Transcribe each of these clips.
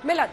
मिलन।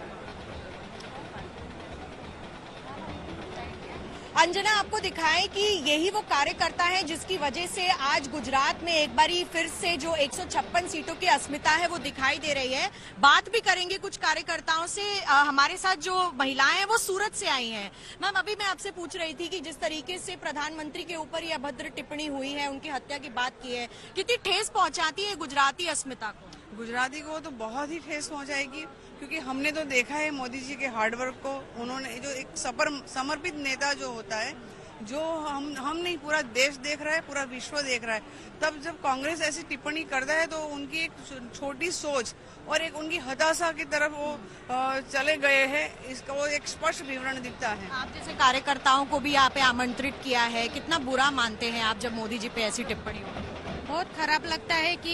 अंजना आपको दिखाएं कि यही वो कार्यकर्ता है जिसकी वजह से आज गुजरात में एक बारी फिर से जो 156 सीटों की अस्मिता है वो दिखाई दे रही है। बात भी करेंगे कुछ कार्यकर्ताओं से। हमारे साथ जो महिलाएं हैं वो सूरत से आई हैं। मैम, अभी मैं आपसे पूछ रही थी कि जिस तरीके से प्रधानमंत्री के ऊपर ये अभद्र टिप्पणी हुई है, उनकी हत्या की बात की है, कितनी ठेस पहुंचाती है गुजराती अस्मिता को? गुजराती को तो बहुत ही ठेस पहुंचाएगी, क्योंकि हमने तो देखा है मोदी जी के हार्डवर्क को। उन्होंने जो एक समर्पित नेता जो होता है, जो हम नहीं पूरा देश देख रहा है, पूरा विश्व देख रहा है, तब जब कांग्रेस ऐसी टिप्पणी करता है तो उनकी एक छोटी सोच और एक उनकी हताशा की तरफ वो चले गए हैं। इसका वो एक स्पष्ट विवरण दिखता है। आप जैसे कार्यकर्ताओं को भी यहाँ पे आमंत्रित किया है, कितना बुरा मानते हैं आप जब मोदी जी पे ऐसी टिप्पणी हो? बहुत खराब लगता है कि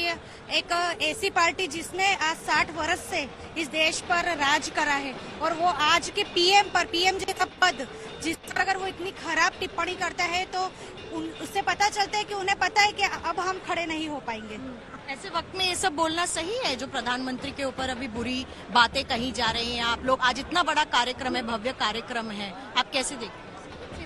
एक ऐसी पार्टी जिसने आज 60 वर्ष से इस देश पर राज करा है और वो आज के पीएम जैसा पद जिस पर अगर वो इतनी खराब टिप्पणी करता है तो उससे पता चलता है कि उन्हें पता है कि अब हम खड़े नहीं हो पाएंगे। ऐसे वक्त में ये सब बोलना सही है जो प्रधानमंत्री के ऊपर अभी बुरी बातें कही जा रही हैं? आप लोग आज इतना बड़ा कार्यक्रम है, भव्य कार्यक्रम है, आप कैसे देखते हैं?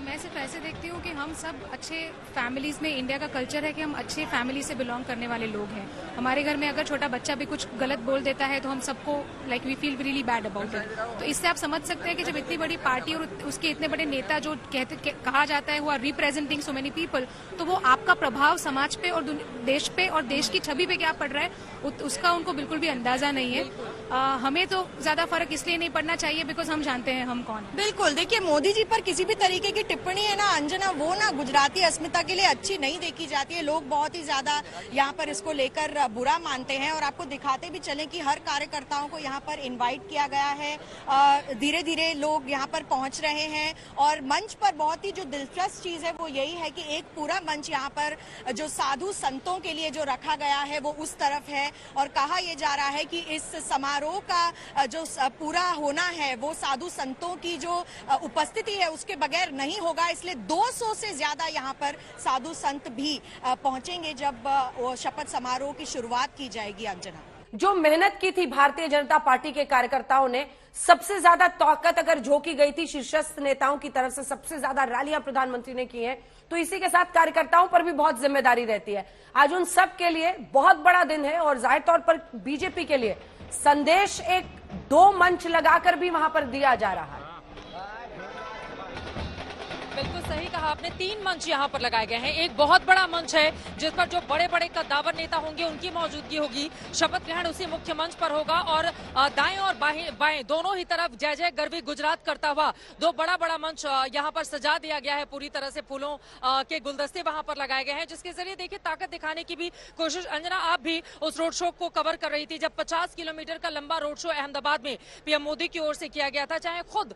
मैं सिर्फ ऐसे देखती हूँ कि हम सब अच्छे फैमिलीज में, इंडिया का कल्चर है कि हम अच्छे फैमिली से बिलोंग करने वाले लोग हैं। हमारे घर में अगर छोटा बच्चा भी कुछ गलत बोल देता है तो हम सबको we feel really bad about it. तो इससे आप समझ सकते हैं कि जब इतनी बड़ी पार्टी और उसके इतने बड़े नेता जो कहा जाता है वो are representing so many people, तो वो आपका प्रभाव समाज पे और देश पे और देश की छवि पे क्या पड़ रहा है उसका उनको बिल्कुल भी अंदाजा नहीं है। हमें तो ज्यादा फर्क इसलिए नहीं पड़ना चाहिए बिकॉज हम जानते हैं हम कौन। बिल्कुल, देखिए मोदी जी पर किसी भी तरीके की टिप्पणी है ना अंजना, वो ना गुजराती अस्मिता के लिए अच्छी नहीं देखी जाती है। लोग बहुत ही ज्यादा यहाँ पर इसको लेकर बुरा मानते हैं और आपको दिखाते भी चले कि हर कार्यकर्ताओं को यहाँ पर इनवाइट किया गया है। धीरे धीरे लोग यहाँ पर पहुंच रहे हैं और मंच पर बहुत ही जो दिलचस्प चीज है वो यही है कि एक पूरा मंच यहाँ पर जो साधु संतों के लिए जो रखा गया है वो उस तरफ है और कहा यह जा रहा है कि इस समारोह का जो पूरा होना है वो साधु संतों की जो उपस्थिति है उसके बगैर नहीं होगा। इसलिए 200 से ज्यादा यहाँ पर साधु संत भी पहुंचेंगे जब शपथ समारोह की शुरुआत की जाएगी। अंजना, जो मेहनत की थी भारतीय जनता पार्टी के कार्यकर्ताओं ने, सबसे ज्यादा ताकत अगर झोंकी गई थी शीर्षस्थ नेताओं की तरफ से, सबसे ज्यादा रैलियां प्रधानमंत्री ने की हैं, तो इसी के साथ कार्यकर्ताओं पर भी बहुत जिम्मेदारी रहती है। आज उन सब के लिए बहुत बड़ा दिन है और जाहिर तौर पर बीजेपी के लिए संदेश एक 2 मंच लगाकर भी वहां पर दिया जा रहा है। बिल्कुल सही कहा आपने, 3 मंच यहाँ पर लगाए गए हैं। एक बहुत बड़ा मंच है जिस पर जो बड़े बड़े कद्दावर नेता होंगे उनकी मौजूदगी होगी। शपथ ग्रहण उसी मुख्य मंच पर होगा और दाएं और बाएं दोनों ही तरफ जय जय गरवी गुजरात करता हुआ 2 बड़ा बड़ा मंच यहाँ पर सजा दिया गया है। पूरी तरह से फूलों के गुलदस्ते वहां पर लगाए गए हैं जिसके जरिए देखिए ताकत दिखाने की भी कोशिश। अंजना, आप भी उस रोड शो को कवर कर रही थी जब 50 किलोमीटर का लंबा रोड शो अहमदाबाद में पीएम मोदी की ओर से किया गया था। चाहे खुद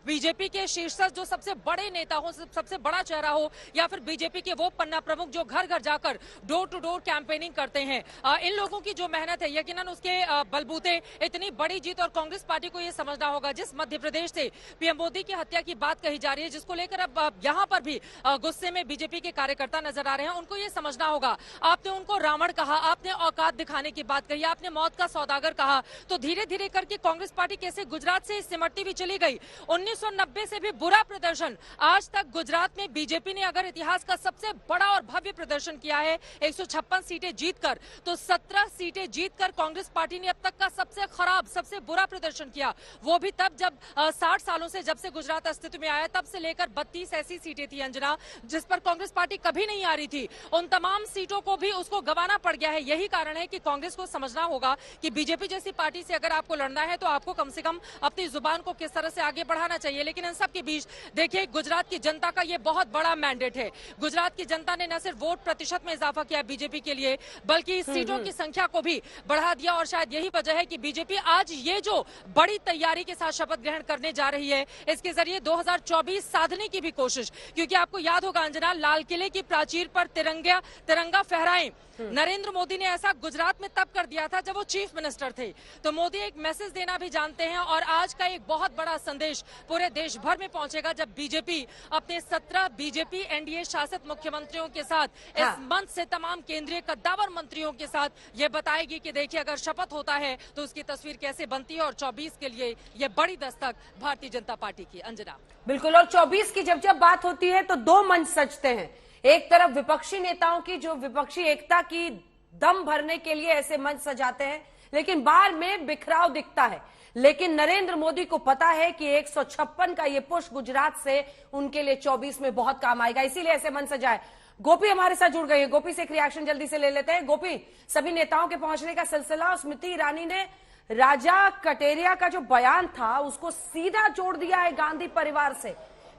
बीजेपी के शीर्षस्थ जो सबसे बड़े नेता हो, सबसे बड़ा चेहरा हो, या फिर बीजेपी के वो पन्ना प्रमुख जो घर घर जाकर डोर टू डोर कैंपेनिंग करते हैं, इन लोगों की जो मेहनत है यकीनन उसके बलबूते इतनी बड़ी जीत। और कांग्रेस पार्टी को यह समझना होगा जिस मध्य प्रदेश से पीएम मोदी की हत्या की बात कही जा रही है, जिसको लेकर अब यहाँ पर भी गुस्से में बीजेपी के कार्यकर्ता नजर आ रहे हैं, उनको ये समझना होगा। आपने उनको रावण कहा, आपने औकात दिखाने की बात कही, आपने मौत का सौदागर कहा, तो धीरे धीरे करके कांग्रेस पार्टी कैसे गुजरात से सिमटती भी चली गई। 1990 से भी बुरा प्रदर्शन आज तक गुजरात में बीजेपी ने अगर इतिहास का सबसे बड़ा और भव्य प्रदर्शन किया है 156 सीटें जीतकर, तो 17 सीटें जीतकर कांग्रेस पार्टी ने अब तक का सबसे खराब, सबसे बुरा प्रदर्शन किया। वो भी तब जब 60 सालों से जब से गुजरात अस्तित्व में आया तब से लेकर 32 ऐसी सीटें थी अंजना जिस पर कांग्रेस पार्टी कभी नहीं आ रही थी। उन तमाम सीटों को भी उसको गंवाना पड़ गया है। यही कारण है कि कांग्रेस को समझना होगा कि बीजेपी जैसी पार्टी से अगर आपको लड़ना है तो आपको कम से कम अपनी जुबान को किस तरह से आगे बढ़ाना चाहिए। लेकिन इन सब के बीच देखिए गुजरात की जनता का ये बहुत बड़ा मैंडेट है। गुजरात की जनता ने न सिर्फ वोट प्रतिशत में इजाफा किया बीजेपी के लिए, बल्कि सीटों की संख्या को भी बढ़ा दिया। और शायद यही वजह है कि बीजेपी आज ये जो बड़ी तैयारी के साथ शपथ ग्रहण करने जा रही है, इसके जरिए 2024 साधने की भी कोशिश। क्योंकि आपको याद होगा अंजना, लाल किले की प्राचीर पर तिरंगा फहराएं, नरेंद्र मोदी ने ऐसा गुजरात में तब कर दिया था जब वो चीफ मिनिस्टर थे। तो मोदी एक मैसेज देना भी जानते हैं और आज का एक बहुत बड़ा संदेश पूरे देश भर में पहुंचेगा जब बीजेपी अपने 17 बीजेपी एनडीए शासित मुख्यमंत्रियों के साथ इस मंच से तमाम केंद्रीय कद्दावर मंत्रियों के साथ ये बताएगी कि देखिए अगर शपथ होता है तो उसकी तस्वीर कैसे बनती है और 24 के लिए ये बड़ी दस्तक भारतीय जनता पार्टी की। अंजना बिल्कुल, और 24 की जब बात होती है तो दो मंच सजते हैं। एक तरफ विपक्षी नेताओं की जो विपक्षी एकता की दम भरने के लिए ऐसे मंच सजाते हैं, लेकिन बाहर में बिखराव दिखता है। लेकिन नरेंद्र मोदी को पता है कि 156 का ये पुश गुजरात से उनके लिए 24 में बहुत काम आएगा, इसीलिए ऐसे मंच सजाए। गोपी हमारे साथ जुड़ गई है। गोपी से एक रिएक्शन जल्दी से ले लेते हैं। गोपी, सभी नेताओं के पहुंचने का सिलसिला, स्मृति ईरानी ने राजा कटेरिया का जो बयान था उसको सीधा जोड़ दिया है गांधी परिवार से।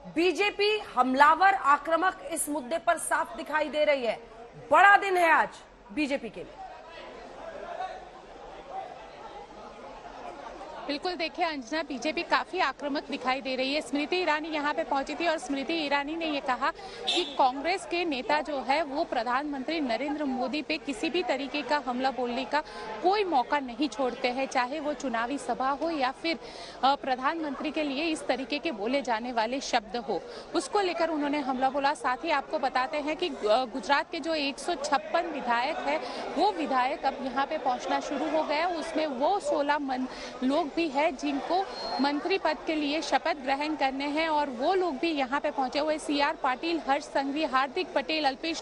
बीजेपी हमलावर, आक्रामक इस मुद्दे पर साफ दिखाई दे रही है। बड़ा दिन है आज बीजेपी के लिए। बिल्कुल, देखिए अंजना, बीजेपी काफी आक्रामक दिखाई दे रही है। स्मृति ईरानी यहाँ पे पहुंची थी और स्मृति ईरानी ने ये कहा कि कांग्रेस के नेता जो है वो प्रधानमंत्री नरेंद्र मोदी पे किसी भी तरीके का हमला बोलने का कोई मौका नहीं छोड़ते हैं, चाहे वो चुनावी सभा हो या फिर प्रधानमंत्री के लिए इस तरीके के बोले जाने वाले शब्द हो, उसको लेकर उन्होंने हमला बोला। साथ ही आपको बताते हैं कि गुजरात के जो 156 विधायक है वो विधायक अब यहाँ पे पहुंचना शुरू हो गए। उसमें वो 16 लोग भी है जिनको मंत्री पद के लिए शपथ ग्रहण करने हैं और वो लोग भी यहाँ पे पहुंचे हुए। CR पाटिल, हर्ष संघवी, हार्दिक पटेल, अल्पेश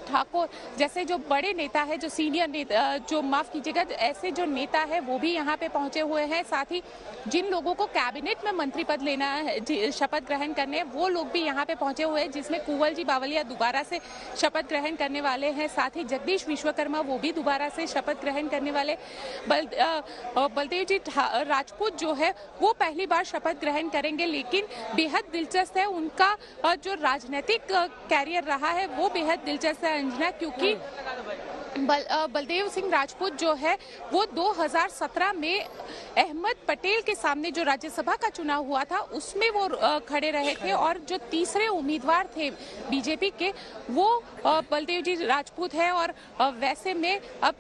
ठाकुर जैसे जो बड़े नेता है, जो सीनियर नेता, जो माफ कीजिएगा ऐसे जो नेता है वो भी यहाँ पे पहुंचे हुए हैं। साथ ही जिन लोगों को कैबिनेट में मंत्री पद लेना है, शपथ ग्रहण करने, वो लोग भी यहाँ पे पहुंचे हुए हैं, जिसमें कुंवर जी बावलिया दोबारा से शपथ ग्रहण करने वाले हैं। साथ ही जगदीश विश्वकर्मा वो भी दोबारा से शपथ ग्रहण करने वाले। बलदेव जी राजपूत जो है वो पहली बार शपथ ग्रहण करेंगे, लेकिन बेहद दिलचस्प है उनका जो राजनीतिक कैरियर रहा है वो बेहद दिलचस्प है अंजना, क्योंकि बलदेव सिंह राजपूत जो है वो 2017 में अहमद पटेल के सामने जो राज्यसभा का चुनाव हुआ था उसमें वो खड़े रहे थे और जो तीसरे उम्मीदवार थे बीजेपी के वो बलदेव जी राजपूत है। और वैसे में अब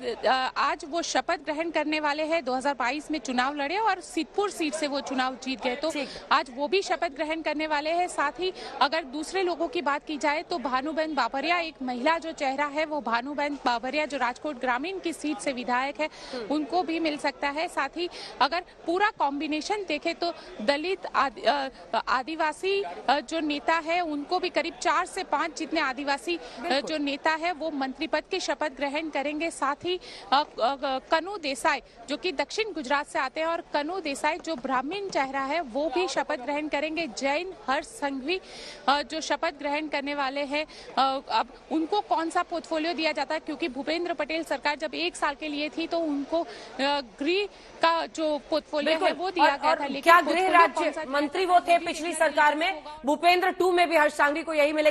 आज वो शपथ ग्रहण करने वाले हैं। 2022 में चुनाव लड़े और सिद्धपुर सीट से वो चुनाव जीत गए, तो आज वो भी शपथ ग्रहण करने वाले हैं। साथ ही अगर दूसरे लोगों की बात की जाए तो भानुबेन बाबरिया, एक महिला जो चेहरा है वो भानुबेन बाबरिया जो राजकोट ग्रामीण की सीट से विधायक है, उनको भी मिल सकता है। साथ ही अगर पूरा कॉम्बिनेशन देखें तो दलित, आदिवासी जो नेता है उनको भी करीब 4 से 5 जितने आदिवासी जो नेता है वो मंत्री पद की शपथ ग्रहण करेंगे। साथ ही कनु देसाई जो कि दक्षिण गुजरात से आते हैं और कनु देसाई जो ब्राह्मण चेहरा है वो भी शपथ ग्रहण करेंगे। जैन हर्ष संघवी जो शपथ ग्रहण करने वाले हैं, अब उनको कौन सा पोर्टफोलियो दिया जाता है, क्योंकि भूपेंद्र पटेल सरकार जब 1 साल के लिए थी तो उनको गृह का जो पोर्टफोलियो है वो दिया गया था। लेकिन क्या गृह राज्य मंत्री वो थे पिछली सरकार में? भूपेंद्र 2 में भी हर्ष संघवी को यही मिलेगा।